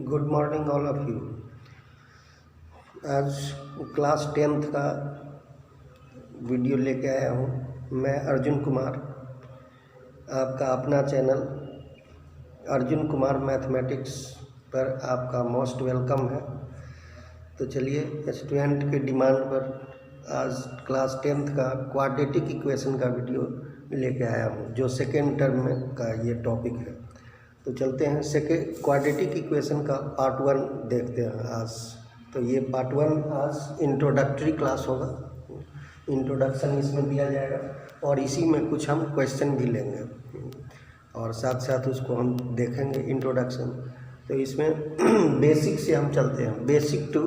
Good morning all of you. आज class 10th का video लेके आया हूँ। मैं अर्जुन कुमार, आपका अपना चैनल अर्जुन कुमार मैथमेटिक्स पर आपका मोस्ट वेलकम है। तो चलिए, स्टूडेंट के डिमांड पर आज क्लास 10th का क्वाड्रेटिक इक्वेशन का वीडियो लेके आया हूँ, जो सेकेंड टर्म में का ये टॉपिक है। तो चलते हैं क्वाड्रेटिक इक्वेशन का पार्ट 1 देखते हैं आज। तो ये पार्ट 1 आज इंट्रोडक्टरी क्लास होगा, इंट्रोडक्शन इसमें दिया जाएगा और इसी में कुछ हम क्वेश्चन भी लेंगे और साथ साथ उसको हम देखेंगे इंट्रोडक्शन। तो इसमें बेसिक से हम चलते हैं, बेसिक टू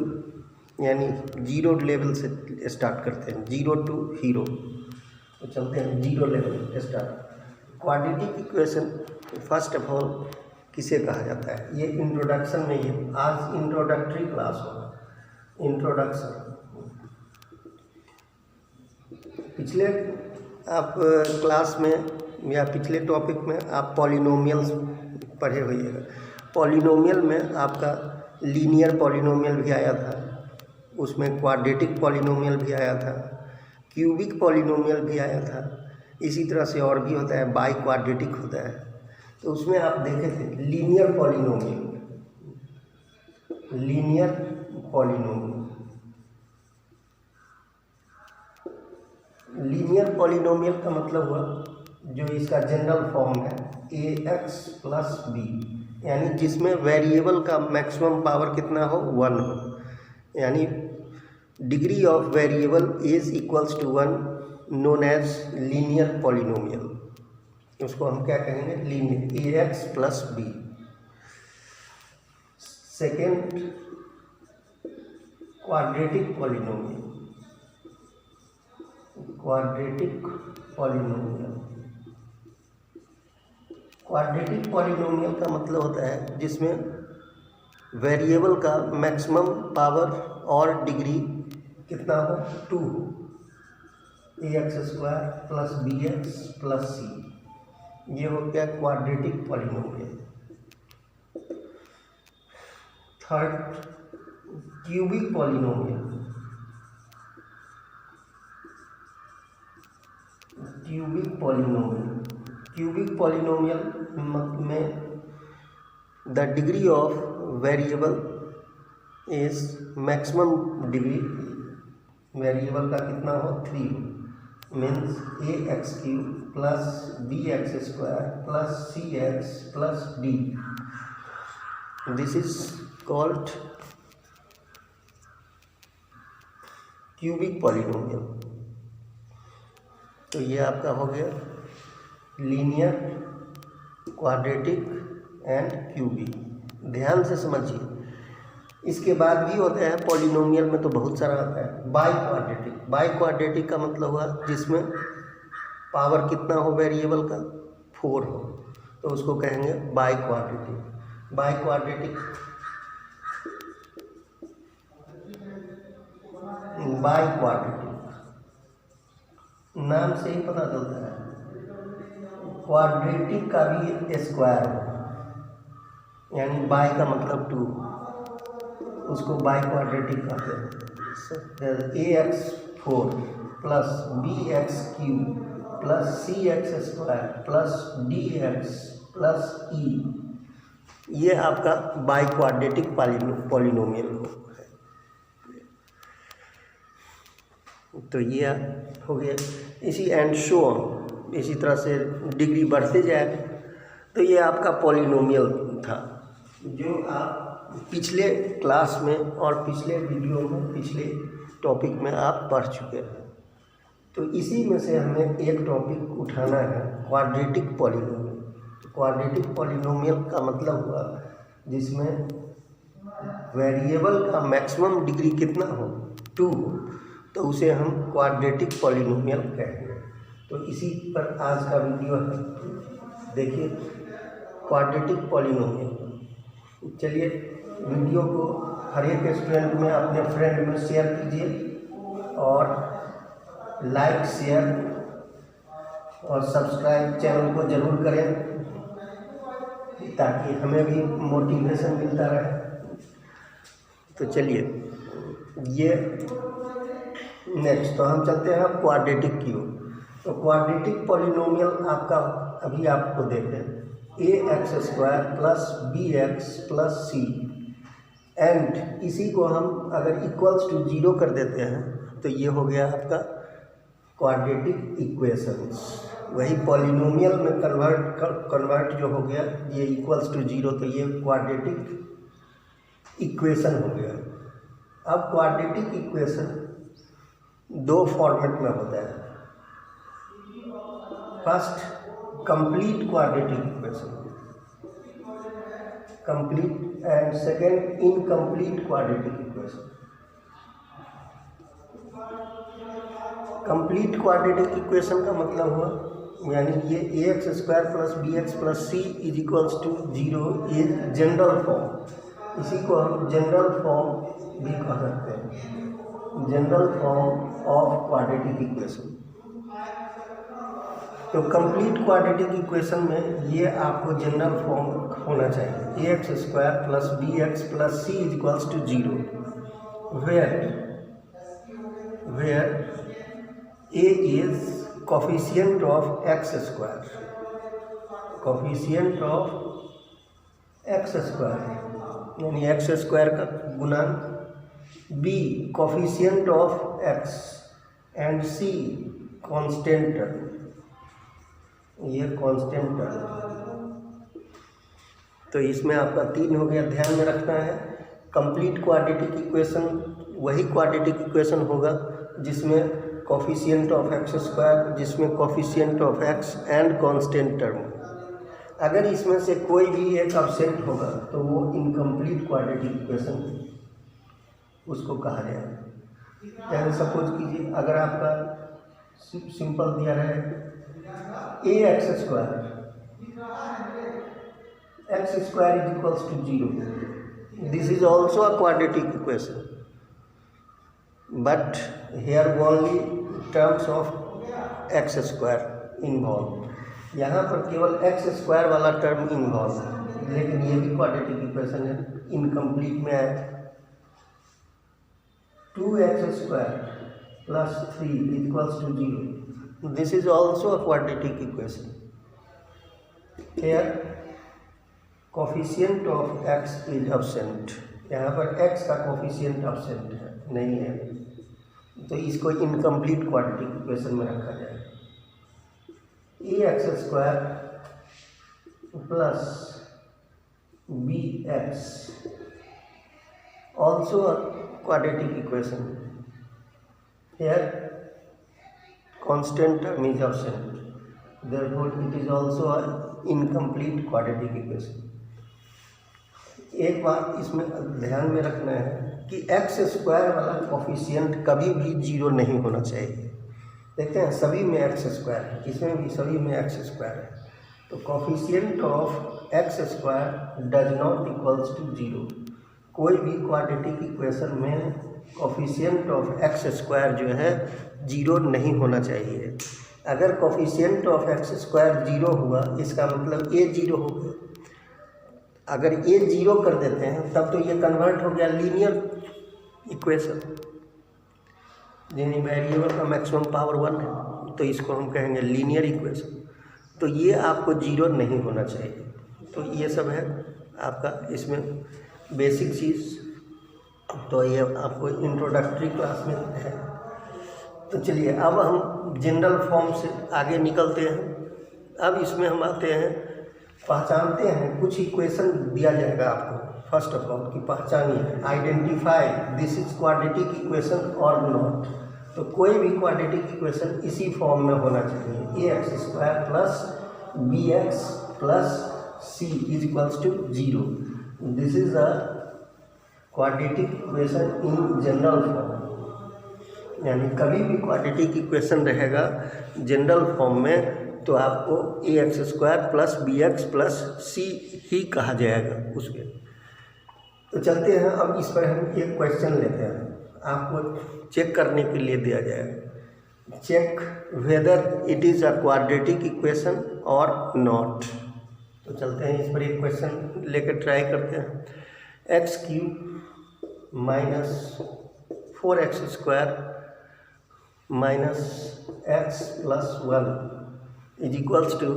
यानी जीरो लेवल से स्टार्ट करते हैं, जीरो टू हीरो। तो चलते हैं zero level start. Quadratic equation first of all किसे कहा जाता है, ये इंट्रोडक्शन में ये आज इंट्रोडक्टरी क्लास होगा। इंट्रोडक्शन पिछले आप क्लास में या पिछले टॉपिक में आप पॉलिनोमियल्स पढ़े होइएगा। पॉलिनोमियल में आपका लीनियर पॉलिनोमियल भी आया था, उसमें क्वाड्रेटिक पॉलिनोमियल भी आया था, क्यूबिक पॉलिनोमियल भी आया था। इसी तरह से और भी होता है, बाई क्वाड्रेटिक होता है। तो उसमें आप देखे थे linear polynomial. Linear polynomial, linear polynomial का मतलब हुआ जो इसका जनरल फॉर्म है ax प्लस बी, यानी जिसमें वेरिएबल का मैक्सिमम पावर कितना हो, 1 हो, यानी degree of variable is equals to 1, known as linear polynomial. उसको हम क्या कहेंगे, linear ax plus b. Second, quadratic polynomial. Quadratic polynomial, quadratic polynomial का मतलब होता है जिसमें वेरिएबल का मैक्सिमम पावर और डिग्री कितना हो, 2, ax² plus bx plus c। ये हो गया quadratic polynomial. Third, cubic polynomial. Cubic polynomial, cubic polynomial में the degree of variable is maximum degree variable का कितना हो, 3, means ax³ plus bx² plus cx plus d। This is called cubic polynomial. तो ये आपका हो गया लीनियर, क्वाड्रेटिक एंड क्यूबिक। ध्यान से समझिए। इसके बाद भी होता है पॉलिनोमियल में, तो बहुत सारा आता है बाई क्वाड्रेटिक। बाई क्वाड्रेटिक का मतलब हुआ जिसमें पावर कितना हो वेरिएबल का, 4 हो, तो उसको कहेंगे by quadratic. By quadratic, by quadratic नाम से ही पता चलता है, क्वाड्रेटिक का भी स्क्वायर हो, यानी बाई का मतलब 2, उसको बाई क्वाड्रेटिक कहते हैं। ax4 plus bx³ plus cx² plus dx plus e, ये आपका बाई क्वाड्रेटिक पॉलिनोमियल हो। तो ये हो गया। इसी एंड शो ऑन, इसी तरह से डिग्री बढ़ते जाए। तो ये आपका पॉलिनोमियल था जो आप पिछले क्लास में और पिछले वीडियो में, पिछले टॉपिक में आप पढ़ चुके हैं। तो इसी में से हमें एक टॉपिक उठाना है, क्वाड्रेटिक पॉलिनोमियल। क्वाड्रेटिक पॉलिनोमियल का मतलब हुआ जिसमें वेरिएबल का मैक्सिमम डिग्री कितना हो, 2, तो उसे हम क्वाड्रेटिक पॉलिनोमियल कहेंगे। तो इसी पर आज का वीडियो है। देखिए क्वाड्रेटिक पॉलिनोमियल। चलिए वीडियो को हर एक स्टूडेंट में, अपने फ्रेंड में शेयर कीजिए और लाइक, शेयर और सब्सक्राइब चैनल को ज़रूर करें ताकि हमें भी मोटिवेशन मिलता रहे। तो चलिए ये नेक्स्ट, तो हम चलते हैं क्वाड्रेटिक की ओर। तो क्वाड्रेटिक पॉलिनोमियल आपका अभी आपको देखें ax² + bx + c, एंड इसी को हम अगर इक्वल्स टू 0 कर देते हैं तो ये हो गया आपका क्वाड्रेटिक इक्वेशंस। वही पॉलिनोमियल में कन्वर्ट जो हो गया ये इक्वल्स टू 0, तो ये क्वाड्रेटिक इक्वेशन हो गया। अब क्वाड्रेटिक इक्वेशन दो फॉर्मेट में होता है। First complete quadratic equation, complete, and second incomplete quadratic equation. Complete quadratic इक्वेशन का मतलब हुआ यानी ये ax² + bx + c = 0, ये जनरल फॉर्म, इसी को हम जनरल फॉर्म भी कह सकते हैं, general form of quadratic equation. तो कंप्लीट क्वाड्रेटिक इक्वेशन में ये आपको जनरल फॉर्म होना चाहिए ax² + bx + c = 0, where a is coefficient of x², coefficient of x² यानी x² का गुणांक, b coefficient of x and c constant term, ये कांस्टेंट टर्म। तो इसमें आपका 3 हो गया, ध्यान में रखना है। कंप्लीट क्वाड्रेटिक इक्वेशन वही क्वाड्रेटिक इक्वेशन होगा जिसमें कोफिशिएंट ऑफ x², जिसमें coefficient of x and constant term. अगर इसमें से कोई भी एक एब्सेंट होगा तो वो इनकम्प्लीट क्वाड्रेटिक इक्वेशन उसको कहा जाएगा। जैसे सपोज कीजिए अगर आपका सिंपल दिया रहे ax² = 0, this is also a quadratic equation, but here only terms of x² involved। यहाँ पर केवल x² वाला टर्म इन्वॉल्व है, लेकिन ये भी क्वाड्रेटिक इक्वेशन है, इनकम्प्लीट में है। 2x² + 3 = 0, this is also a quadratic equation। Here coefficient of x is absent, यहाँ पर x का कोफिशिएंट absent है, नहीं है, तो इसको इनकम्प्लीट क्वाड्रेटिक इक्वेशन में रखा जाए। ax² + bx also a quadratic equation, here constant term is absent, therefore it is also an incomplete quadratic equation। एक बात इसमें ध्यान में रखना है कि x² वाला कोफिशिएंट कभी भी 0 नहीं होना चाहिए। देखते हैं सभी में x² है, इसमें भी सभी में x² है, तो coefficient of x² does not equals to 0। कोई भी क्वाड्रेटिक इक्वेशन में कोफिशिएंट ऑफ x² जो है 0 नहीं होना चाहिए। अगर कोफिशिएंट ऑफ x² 0 हुआ इसका मतलब a 0 हो गया। अगर a 0 कर देते हैं तब तो ये कन्वर्ट हो गया लीनियर इक्वेशन, यानी वेरिएबल का मैक्सिमम पावर 1 है, तो इसको हम कहेंगे लीनियर इक्वेशन। तो ये आपको 0 नहीं होना चाहिए। तो ये सब है आपका इसमें बेसिक चीज़, तो ये आपको इंट्रोडक्टरी क्लास में है। तो चलिए अब हम जनरल फॉर्म से आगे निकलते हैं। अब इसमें हम आते हैं, पहचानते हैं, कुछ इक्वेशन दिया जाएगा आपको। फर्स्ट ऑफ ऑल कि पहचानिए, identify this is quadratic equation और नॉट। तो कोई भी क्वाड्रेटिक इक्वेशन इसी फॉर्म में होना चाहिए, ax² + bx + c = 0। This is a quadratic equation in general form, यानी कभी भी क्वाड्रेटिक इक्वेशन रहेगा जनरल फॉर्म में तो आपको ax² + bx + c ही कहा जाएगा उसके। तो चलते हैं, अब इस पर हम एक क्वेश्चन लेते हैं, आपको चेक करने के लिए दिया जाएगा, check whether it is a quadratic equation और नॉट। तो चलते हैं इस पर एक क्वेश्चन लेकर ट्राई करते हैं। X cube minus 4x² minus x plus 1 is equals to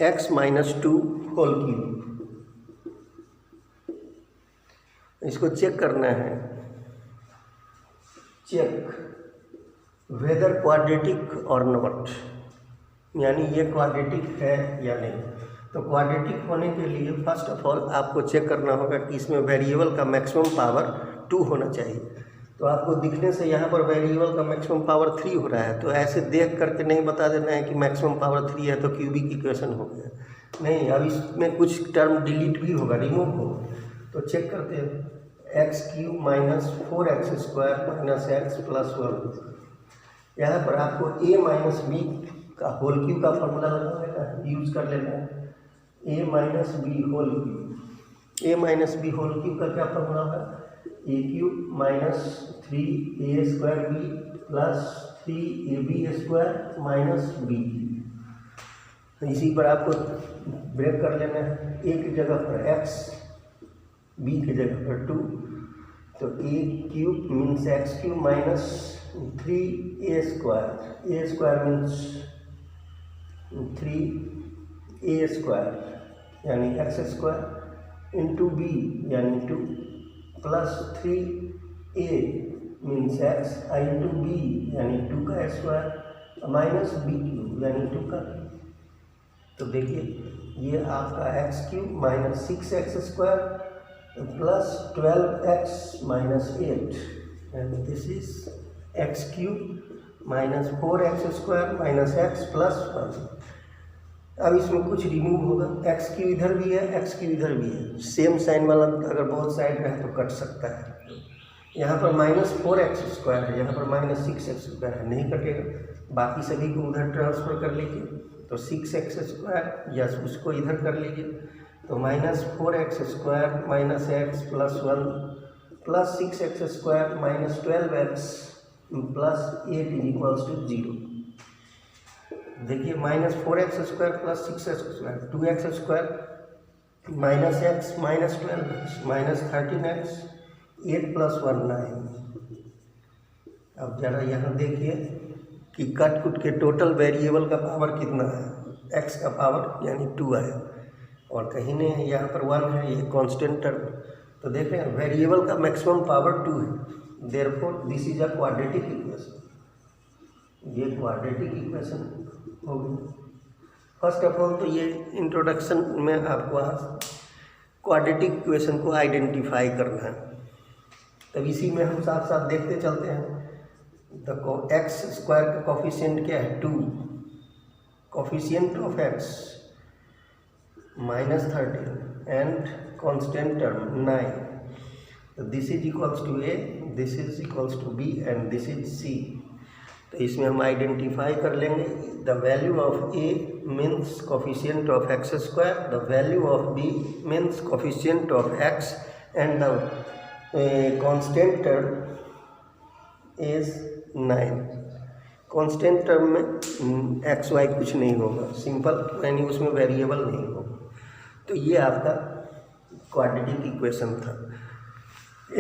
x minus 2 whole cube. इसको चेक करना है, चेक वेदर क्वाड्रेटिक और नॉट, यानी ये क्वाड्रेटिक है या नहीं। तो क्वाड्रेटिक होने के लिए फर्स्ट ऑफ ऑल आपको चेक करना होगा कि इसमें वेरिएबल का मैक्सिमम पावर 2 होना चाहिए। तो आपको दिखने से यहाँ पर वेरिएबल का मैक्सिमम पावर 3 हो रहा है, तो ऐसे देख करके नहीं बता देना है कि मैक्सिमम पावर 3 है तो क्यूबिक इक्वेशन हो गया। नहीं, अब इसमें कुछ टर्म डिलीट भी होगा, रिमूव होगा। तो चेक करते हैं, x cube minus 4x² minus x plus 1। यहाँ पर आपको a माइनस बी का होल क्यूब का फॉर्मूला लगाना है, यूज कर लेना है। a minus b whole cube, a minus b whole cube का क्या फॉर्मूला है? a cube minus 3a² b plus 3ab² minus b। इसी पर आपको ब्रेक कर लेना है, a की जगह पर x, b की जगह पर 2। तो a cube means x cube minus 3a², a² means 3a² यानी x² इंटू b यानी 2 plus 3a means x into b यानी 2 का स्क्वायर माइनस b क्यूब यानी 2 का। तो देखिए ये आपका x cube minus 6x² plus 12x minus 8 and this is x cube minus 4x² minus x plus 1। अब इसमें कुछ रिमूव होगा, एक्स क्यूब इधर भी है, एक्स क्यूब इधर भी है, सेम साइन वाला अगर बहुत साइड रहे तो कट सकता है। यहाँ पर माइनस 4x² है, यहाँ पर माइनस 6x² है, नहीं कटेगा। बाकी सभी को उधर ट्रांसफर कर लीजिए, तो 6x² या उसको इधर कर लीजिए, तो minus 4x² minus x plus 1 plus 6x² minus 12x plus 8 is equals to 0। देखिए minus 4x² plus 6x² 2x² minus x minus 12x minus 13x 8 plus 1 9। अब जरा यहाँ देखिए कि कट कुट के टोटल वेरिएबल का पावर कितना है, x का पावर यानी 2 आया और कहीं नहीं है, यहाँ पर 1 है, ये कांस्टेंट टर्म। तो देखें वेरिएबल का मैक्सिमम पावर 2 है, therefore this is a quadratic equation. ये क्वाड्रेटिक इक्वेशन हो गई। फर्स्ट ऑफ ऑल तो ये इंट्रोडक्शन में आपको क्वाड्रेटिक इक्वेशन को आइडेंटिफाई करना है, तब इसी में हम साथ साथ देखते चलते हैं। तो x² का कॉफिशिएंट क्या है? 2, coefficient of x minus 13 and constant term 9। तो this is equals to a, this is equals to b and this is c। तो इसमें हम आइडेंटिफाई कर लेंगे the value of a means coefficient of x², the value of b means coefficient of x and the constant term is 9। Constant term में x y कुछ नहीं होगा, simple, यानी उसमें वेरिएबल नहीं होगा। तो ये आपका क्वाड्रेटिक इक्वेशन था।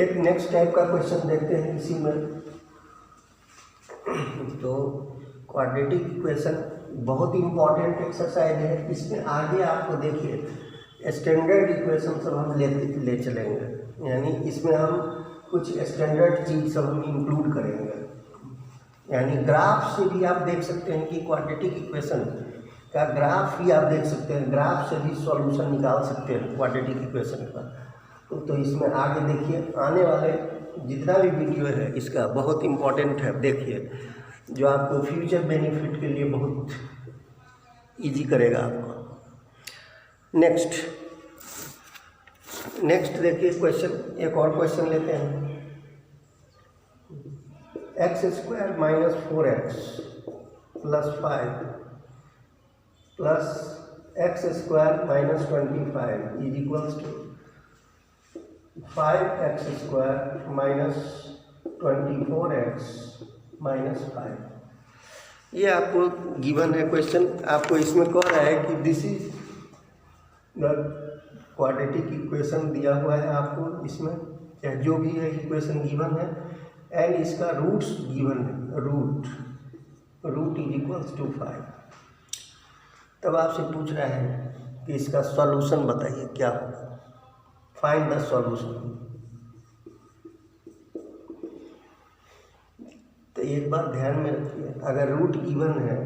एक नेक्स्ट टाइप का क्वेश्चन देखते हैं इसी में। तो क्वाड्रेटिक इक्वेशन बहुत इंपॉर्टेंट एक्सरसाइज है, इसमें आगे आपको देखिए स्टैंडर्ड इक्वेशन सब हम ले चलेंगे, यानी इसमें हम कुछ स्टैंडर्ड चीज़ सब हम इंक्लूड करेंगे। यानी ग्राफ से भी आप देख सकते हैं कि क्वाड्रेटिक इक्वेशन का ग्राफ भी आप देख सकते हैं, ग्राफ से भी सॉल्यूशन निकाल सकते हैं क्वाड्रेटिक इक्वेशन का। तो इसमें आगे देखिए, आने वाले जितना भी वीडियो है इसका बहुत इम्पोर्टेंट है, देखिए जो आपको फ्यूचर बेनिफिट के लिए बहुत इजी करेगा आपको। नेक्स्ट देखिए क्वेश्चन, एक और क्वेश्चन लेते हैं। x² minus 4x plus 5 plus x² minus 25 is equals to 5x² minus 24x minus 5। ये आपको गिवन है क्वेश्चन, आपको इसमें कह रहा है कि दिस इज क्वाड्रेटिक इक्वेशन दिया हुआ है आपको, इसमें चाहे जो भी है इक्वेशन गिवन है, एंड इसका रूट्स गिवन है, रूट इज इक्वल्स टू 5। तब आपसे पूछ रहा है कि इसका सॉल्यूशन बताइए क्या होगा, फाइंड द सॉल्यूशन। तो एक बात ध्यान में रखिए, अगर रूट गिवन है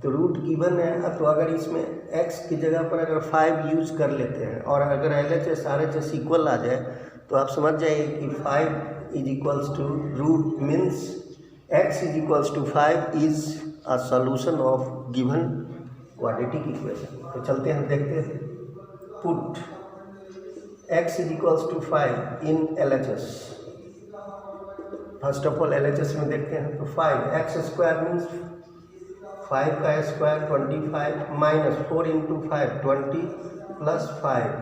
तो रूट गिवन है, तो अगर इसमें x की जगह पर अगर 5 यूज कर लेते हैं और अगर LHS RHS इक्वल आ जाए तो आप समझ जाइए कि 5 is equals to root means x is equals to 5 is a solution of given quadratic equation. तो चलते हैं देखते हैं। Put x is equals to 5 in LHS। First of all LHS में देखते हैं तो 5x स्क्वायर मीन्स 5 का स्क्वायर 25 माइनस 4 इंटू 5 20 प्लस 5,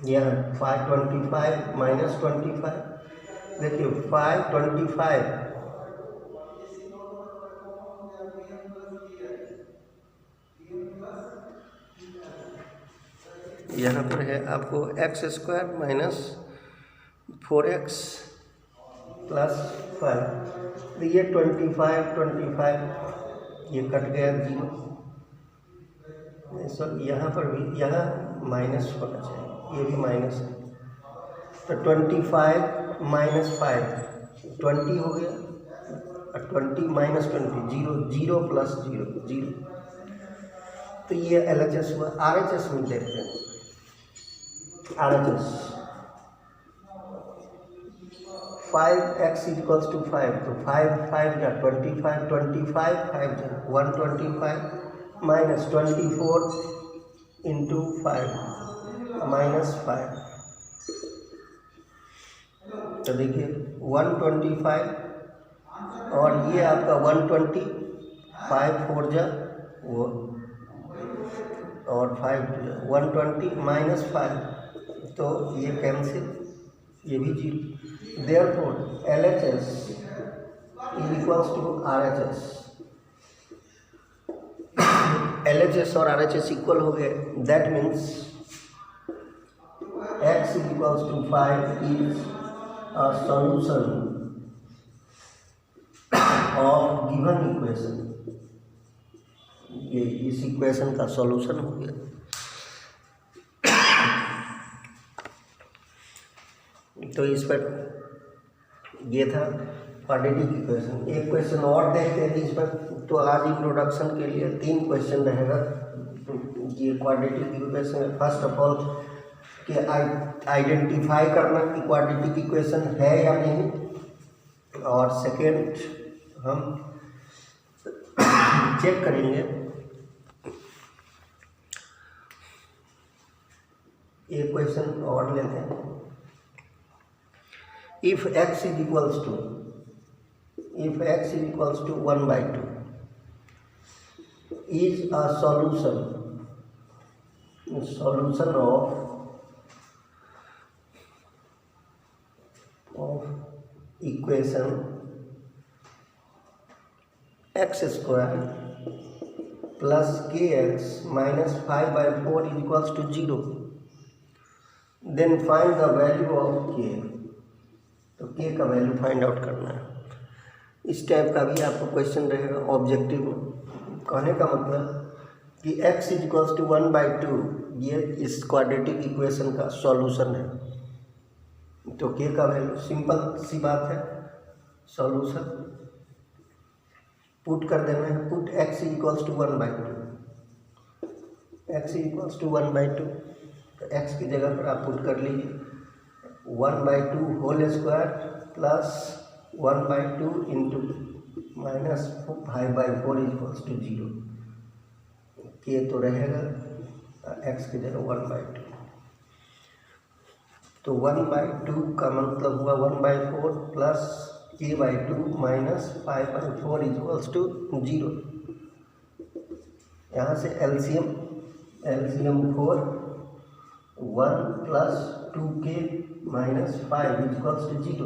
यह 5 25 माइनस 25, देखिए 5 25 यहाँ पर है आपको x square minus 4x plus 5, तो ये 25 ये कट गया 0, सब यहाँ पर भी यहाँ माइनस होना चाहिए, ये भी माइनस है, तो 25 माइनस 5 20 हो गया, 20 माइनस 20 0, 0 प्लस 0 0, तो ये LHS हुआ। RHS में देखते हैं, RHS 5x इक्वल्स टू 5, तो 5 5 या 25 25 5 जा 125 माइनस 24 इंटू 5 माइनस 5, तो देखिए 125 और ये आपका 120, 5 4 जा वो और 5 जा 120 माइनस 5, तो ये कैंसिल, ये भी 0। Therefore LHS is equals to RHS। LHS और RHS इक्वल हो गए, that means x is equals to 5 is a solution of given equation। ये इस इक्वेशन का सॉल्यूशन हो गया। तो इस पर ये था क्वाड्रेटिक इक्वेशन। एक क्वेश्चन और देखते हैं इस पर, तो आज इंट्रोडक्शन के लिए 3 क्वेश्चन रहेगा ये क्वाड्रेटिक इक्वेशन में। फर्स्ट ऑफ ऑल कि आइडेंटिफाई करना कि क्वाड्रेटिक इक्वेशन है या नहीं, और सेकेंड हम चेक करेंगे एक क्वेश्चन और लेते हैं। If x is equals to 1/2 is a solution of equation x square plus kx minus 5/4 is equals to 0, then find the value of k। तो k का वैल्यू फाइंड आउट करना है। इस टाइप का भी आपको क्वेश्चन रहेगा ऑब्जेक्टिव। कहने का मतलब कि x इज इक्वल्स टू 1/2 ये इस क्वाड्रेटिक इक्वेशन का सॉल्यूशन है, तो k का वैल्यू सिंपल सी बात है, सॉल्यूशन पुट कर देना है। Put x is equals to 1/2, x is equals to 1/2, तो x की जगह पर आप पुट कर लीजिए 1/2 whole square plus 1/2 into minus 5/4 equals to 0, के तो रहेगा x की जगह 1/2, तो 1/2 का मतलब हुआ 1/4 plus k/2 minus 5/4 equals to 0। यहाँ से LCM 4 1 plus 2k minus 5 equals to 0,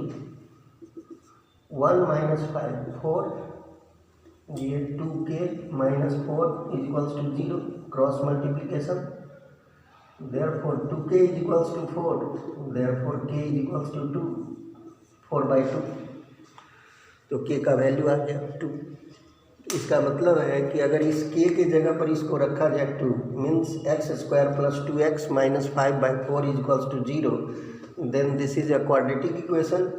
1 minus 5 4, ये 2k minus 4 equals to 0, cross multiplication therefore 2k is equals to 4, therefore k is equals to 2, 4/2। तो k का वैल्यू आ गया 2। इसका मतलब है कि अगर इस k की जगह पर इसको रखा जाए 2 means x² + 2x - 5/4 is equals to 0, then this is a quadratic equation,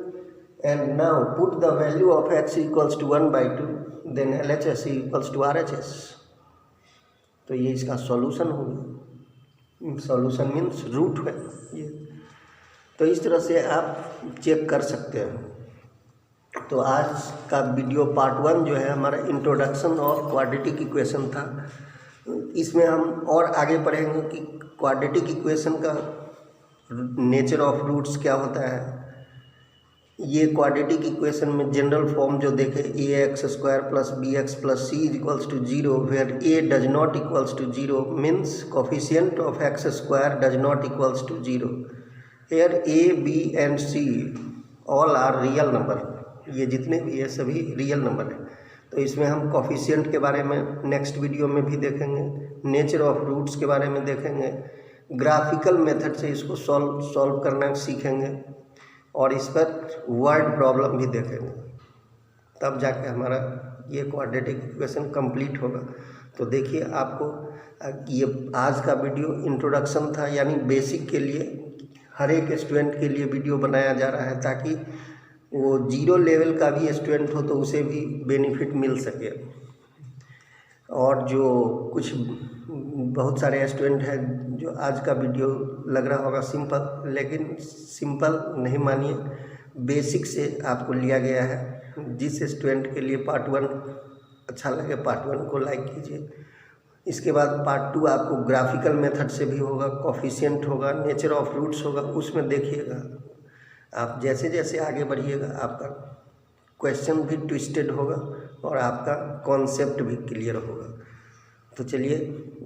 and now put the value of x equals to 1/2, then LHS equals to RHS। तो ये इसका सॉल्यूशन होगा। सॉल्यूशन मीन्स रूट है ये। तो इस तरह से आप चेक कर सकते हैं। तो आज का वीडियो पार्ट 1 जो है हमारा इंट्रोडक्शन ऑफ क्वाड्रेटिक इक्वेशन था। इसमें हम और आगे पढ़ेंगे कि क्वाड्रेटिक इक्वेशन का नेचर ऑफ रूट्स क्या होता है। ये क्वाड्रेटिक इक्वेशन में जनरल फॉर्म जो देखे ax² + bx + c = 0, where a does not equals to 0 means coefficient of x² does not equals to 0। Here a, b and c all are real number. ये जितने भी ये सभी रियल नंबर हैं। तो इसमें हम कोफिशिएंट के बारे में नेक्स्ट वीडियो में भी देखेंगे, नेचर ऑफ रूट्स के बारे में देखेंगे, ग्राफिकल मेथड से इसको सॉल्व करना सीखेंगे, और इस पर वर्ड प्रॉब्लम भी देखेंगे। तब जाके हमारा ये क्वाड्रेटिक इक्वेशन कंप्लीट होगा। तो देखिए, आपको ये आज का वीडियो इंट्रोडक्शन था, यानी बेसिक के लिए हर एक स्टूडेंट के लिए वीडियो बनाया जा रहा है, ताकि वो 0 लेवल का भी स्टूडेंट हो तो उसे भी बेनिफिट मिल सके। और जो कुछ बहुत सारे स्टूडेंट हैं जो आज का वीडियो लग रहा होगा सिंपल, लेकिन सिंपल नहीं मानिए, बेसिक से आपको लिया गया है। जिस स्टूडेंट के लिए पार्ट 1 अच्छा लगे पार्ट 1 को लाइक कीजिए। इसके बाद पार्ट 2 आपको ग्राफिकल मेथड से भी होगा, कोफिशिएंट होगा, नेचर ऑफ रूट्स होगा, उसमें देखिएगा। आप जैसे जैसे आगे बढ़िएगा आपका क्वेश्चन भी ट्विस्टेड होगा और आपका कॉन्सेप्ट भी क्लियर होगा। तो चलिए,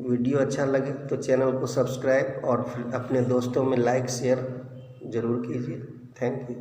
वीडियो अच्छा लगे तो चैनल को सब्सक्राइब और अपने दोस्तों में लाइक शेयर ज़रूर कीजिए। Thank you.